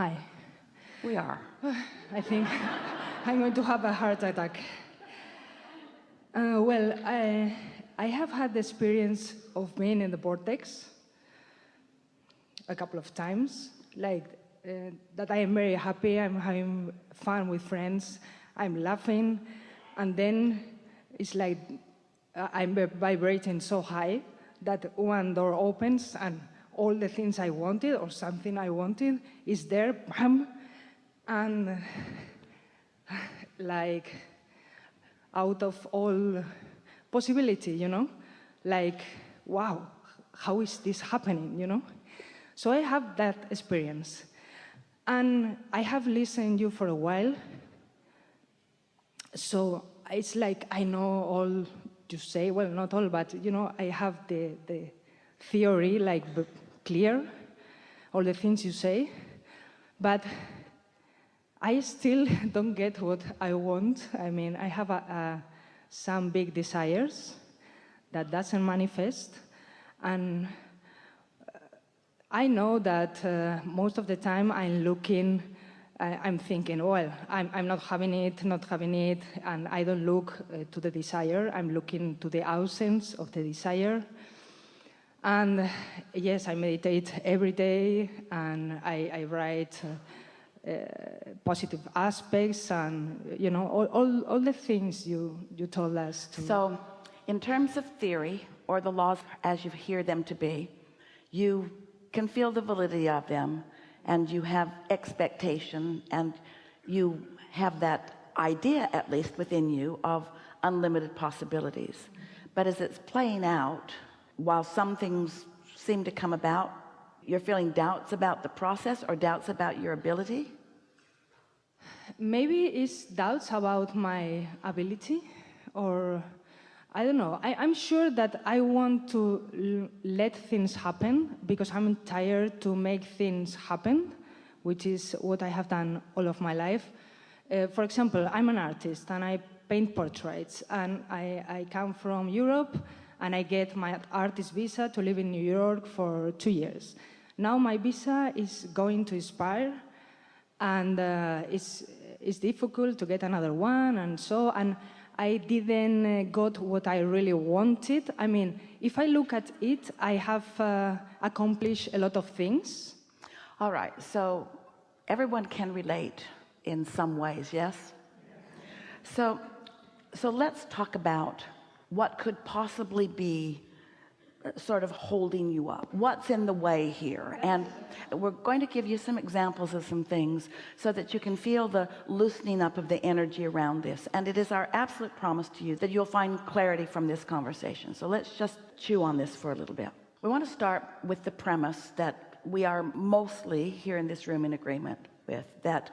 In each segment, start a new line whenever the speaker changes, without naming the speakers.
Hi.
We are.
I think I'm going to have a heart attack. I have had the experience of being in the vortex a couple of times, that I am very happy, I'm having fun with friends, I'm laughing, and then it's like I'm vibrating so high that one door opens and all the things I wanted or something I wanted is there, bam, and like out of all possibility, like, wow, how is this happening, So I have that experience. And I have listened you for a while, so it's like I know all you say, well, not all, but, I have the theory, clear, all the things you say, but I still don't get what I want. I mean, I have some big desires that doesn't manifest, and I know that most of the time I'm thinking, well, I'm not having it, and I don't look to the desire, I'm looking to the absence of the desire. And yes, I meditate every day, and I write positive aspects, and all the things you told us to.
So, in terms of theory, or the laws as you hear them to be, you can feel the validity of them, and you have expectation, and you have that idea, at least within you, of unlimited possibilities. But as it's playing out, while some things seem to come about, you're feeling doubts about the process or doubts about your ability?
Maybe it's doubts about my ability, or I don't know. I'm sure that I want to let things happen because I'm tired to make things happen, which is what I have done all of my life. For example, I'm an artist and I paint portraits, and I come from Europe and I get my artist visa to live in New York for 2 years. Now my visa is going to expire, and it's difficult to get another one, and I didn't got what I really wanted. I mean, if I look at it, I have accomplished a lot of things.
All right, so everyone can relate in some ways, yes? So let's talk about what could possibly be sort of holding you up. What's in the way here? And we're going to give you some examples of some things so that you can feel the loosening up of the energy around this. And it is our absolute promise to you that you'll find clarity from this conversation. So let's just chew on this for a little bit. We want to start with the premise that we are mostly here in this room in agreement with, that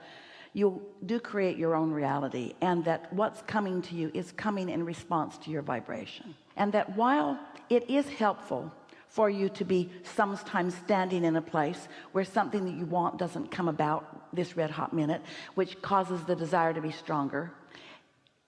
you do create your own reality, and that what's coming to you is coming in response to your vibration. And that while it is helpful for you to be sometimes standing in a place where something that you want doesn't come about this red hot minute, which causes the desire to be stronger,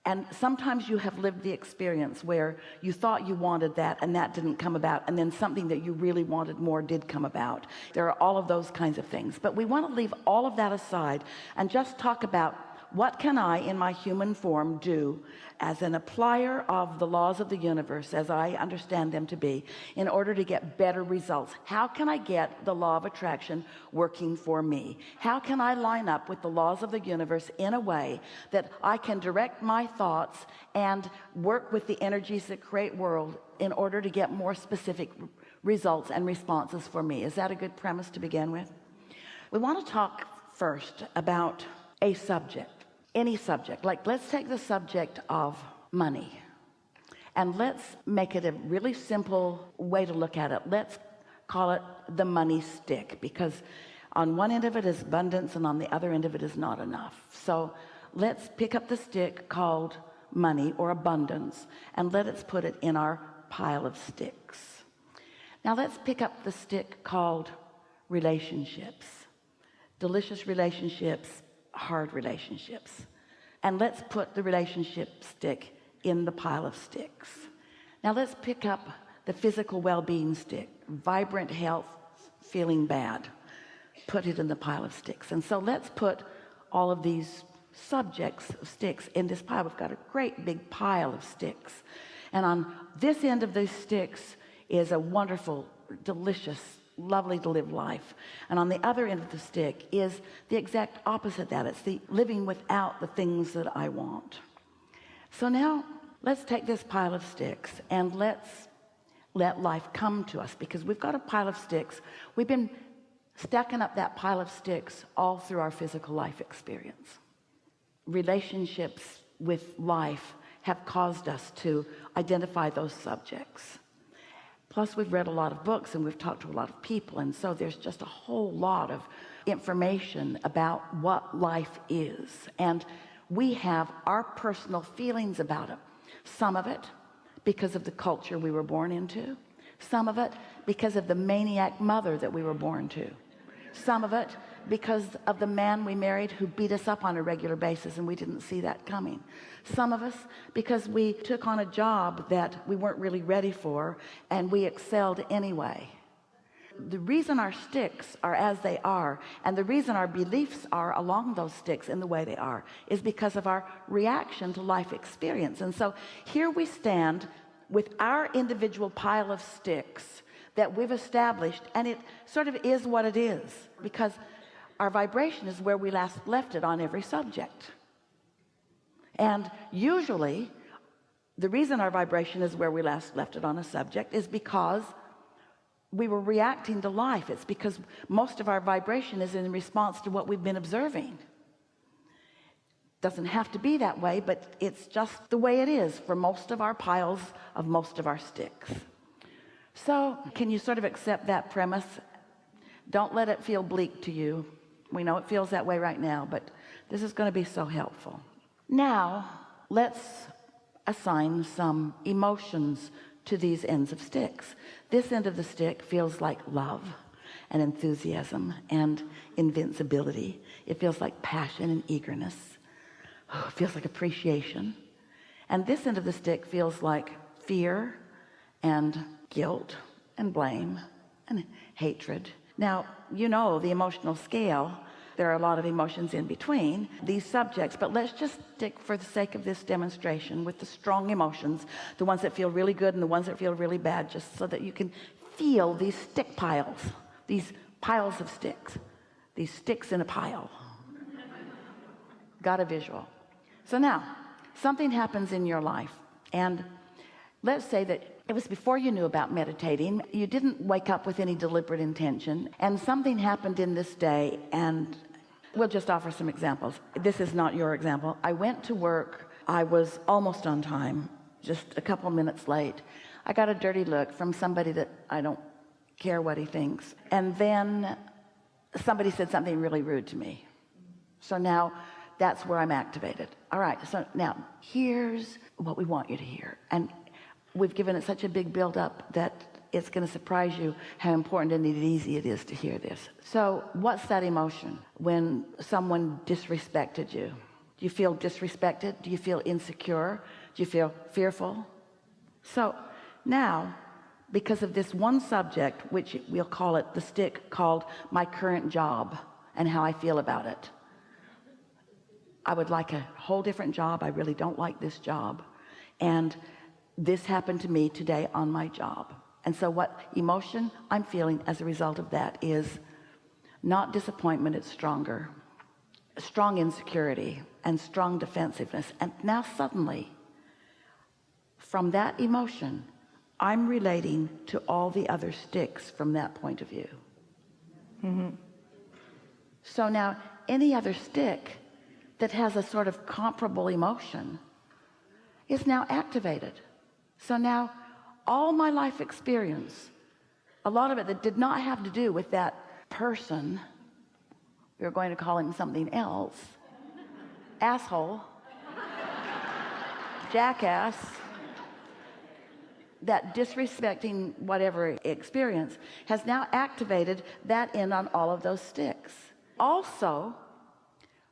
and sometimes you have lived the experience where you thought you wanted that and that didn't come about, and then something that you really wanted more did come about. There are all of those kinds of things, but we want to leave all of that aside and just talk about what can I in my human form do as an applier of the laws of the universe as I understand them to be, in order to get better results. How can I get the law of attraction working for me? How can I line up with the laws of the universe in a way that I can direct my thoughts and work with the energies that create world in order to get more specific results and responses for me? Is that a good premise to begin with? We want to talk first about a subject. Any subject. Like, let's take the subject of money, and let's make it a really simple way to look at it. Let's call it the money stick, because on one end of it is abundance and on the other end of it is not enough. So let's pick up the stick called money or abundance, and let's put it in our pile of sticks. Now let's pick up the stick called relationships. Delicious relationships, hard relationships, and let's put the relationship stick in the pile of sticks. Now let's pick up the physical well-being stick, vibrant health, feeling bad. put it in the pile of sticks. And so let's put all of these subjects of sticks in this pile. We've got a great big pile of sticks, and on this end of these sticks is a wonderful, delicious, lovely to live life, and on the other end of the stick is the exact opposite of that. It's the living without the things that I want. So now let's take this pile of sticks and let's let life come to us, because we've got a pile of sticks. We've been stacking up that pile of sticks all through our physical life experience. Relationships with life have caused us to identify those subjects. Plus, we've read a lot of books and we've talked to a lot of people, and so there's just a whole lot of information about what life is, and we have our personal feelings about it. Some of it because of the culture we were born into, some of it because of the maniac mother that we were born to, some of it because of the man we married who beat us up on a regular basis and we didn't see that coming, some of us because we took on a job that we weren't really ready for and we excelled anyway. The reason our sticks are as they are, and the reason our beliefs are along those sticks in the way they are, is because of our reaction to life experience. And so here we stand with our individual pile of sticks that we've established, and it sort of is what it is, because our vibration is where we last left it on every subject. And usually the reason our vibration is where we last left it on a subject is because we were reacting to life. It's because most of our vibration is in response to what we've been observing. Doesn't have to be that way, but it's just the way it is for most of our piles of most of our sticks. So can you sort of accept that premise? Don't let it feel bleak to you. We know it feels that way right now, but this is going to be so helpful. Now let's assign some emotions to these ends of sticks. This end of the stick feels like love and enthusiasm and invincibility. It feels like passion and eagerness. It feels like appreciation. And this end of the stick feels like fear and guilt and blame and hatred. Now, you know the emotional scale. There are a lot of emotions in between these subjects, but let's just stick, for the sake of this demonstration, with the strong emotions, the ones that feel really good and the ones that feel really bad, just so that you can feel these stick piles, these piles of sticks, these sticks in a pile. Got a visual. So now something happens in your life, and let's say that it was before you knew about meditating. You didn't wake up with any deliberate intention, and something happened in this day, and we'll just offer some examples. This is not your example. I went to work. I was almost on time, just a couple minutes late. I got a dirty look from somebody that I don't care what he thinks. And then somebody said something really rude to me. So now that's where I'm activated. All right, so now here's what we want you to hear. And we've given it such a big build-up that it's going to surprise you how important and easy it is to hear this. So what's that emotion when someone disrespected you? Do you feel disrespected? Do you feel insecure? Do you feel fearful? So now, because of this one subject, which we'll call it the stick called my current job and how I feel about it. I would like a whole different job. I really don't like this job. And this happened to me today on my job. And so what emotion I'm feeling as a result of that is not disappointment, it's stronger. Strong insecurity and strong defensiveness. And now suddenly, from that emotion, I'm relating to all the other sticks from that point of view. Mm-hmm. So now any other stick that has a sort of comparable emotion is now activated. So now all my life experience, a lot of it that did not have to do with that person, we were going to call him something else, asshole, jackass, that disrespecting whatever experience has now activated that end on all of those sticks. Also,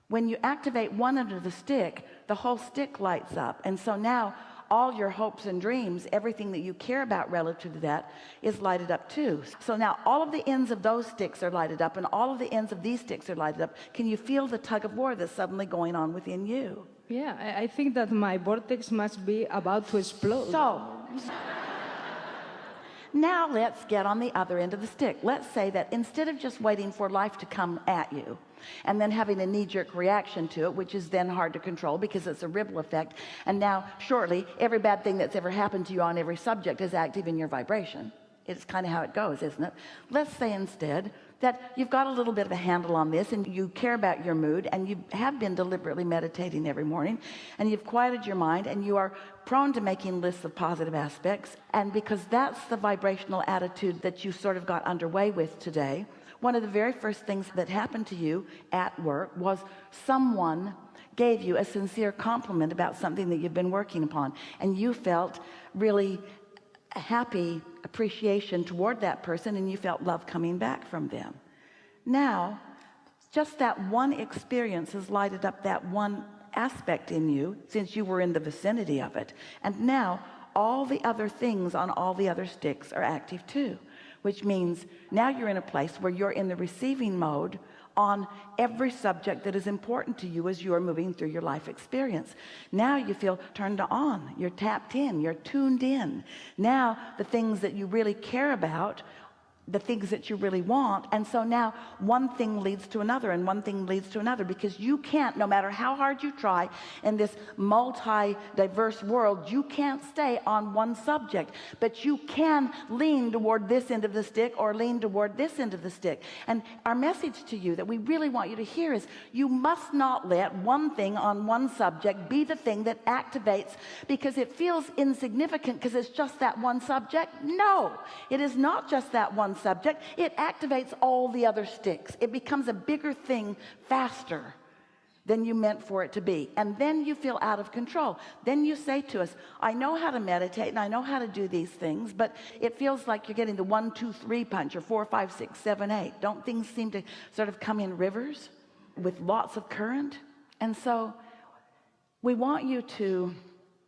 when you activate one end of the stick, the whole stick lights up. And so now all your hopes and dreams, everything that you care about relative to that, is lighted up too. So now all of the ends of those sticks are lighted up, and all of the ends of these sticks are lighted up. Can you feel the tug of war that's suddenly going on within you?
Yeah, I think that my vortex must be about to explode.
So now let's get on the other end of the stick. Let's say that instead of just waiting for life to come at you and then having a knee-jerk reaction to it, which is then hard to control because it's a ripple effect, and now shortly every bad thing that's ever happened to you on every subject is active in your vibration. It's kind of how it goes, isn't it? Let's say instead that you've got a little bit of a handle on this, and you care about your mood, and you have been deliberately meditating every morning, and you've quieted your mind, and you are prone to making lists of positive aspects. And because that's the vibrational attitude that you sort of got underway with today, one of the very first things that happened to you at work was someone gave you a sincere compliment about something that you've been working upon, and you felt really happy appreciation toward that person, and you felt love coming back from them. Now just that one experience has lighted up that one aspect in you, since you were in the vicinity of it, and now all the other things on all the other sticks are active too, which means now you're in a place where you're in the receiving mode on every subject that is important to you as you are moving through your life experience. Now you feel turned on, you're tapped in, you're tuned in. Now the things that you really care about, the things that you really want, and so now one thing leads to another, and one thing leads to another, because you can't, no matter how hard you try in this multi-diverse world, you can't stay on one subject, but you can lean toward this end of the stick or lean toward this end of the stick. And our message to you that we really want you to hear is you must not let one thing on one subject be the thing that activates, because it feels insignificant because it's just that one subject. No, it is not just that one subject. It activates all the other sticks. It becomes a bigger thing faster than you meant for it to be, and then you feel out of control. Then you say to us, I know how to meditate and I know how to do these things, but it feels like you're getting the 1, 2, 3 punch, or 4, 5, 6, 7, 8. Don't things seem to sort of come in rivers with lots of current? And so we want you to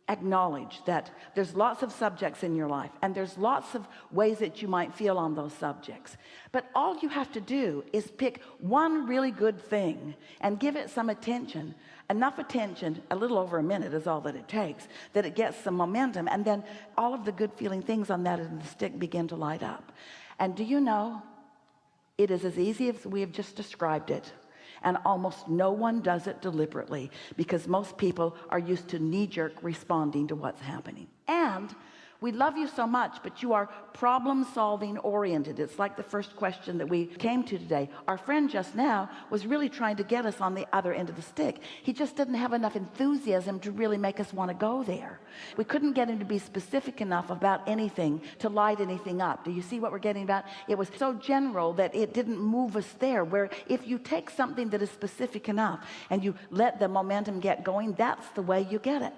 acknowledge that there's lots of subjects in your life, and there's lots of ways that you might feel on those subjects, but all you have to do is pick one really good thing and give it some attention, enough attention, a little over a minute is all that it takes, that it gets some momentum, and then all of the good feeling things on that end of the stick begin to light up. And do you know, it is as easy as we have just described it. And almost no one does it deliberately, because most people are used to knee-jerk responding to what's happening. And we love you so much, but you are problem-solving oriented. It's like the first question that we came to today. Our friend just now was really trying to get us on the other end of the stick. He just didn't have enough enthusiasm to really make us want to go there. We couldn't get him to be specific enough about anything to light anything up. Do you see what we're getting about? It was so general that it didn't move us there, where if you take something that is specific enough and you let the momentum get going, that's the way you get it.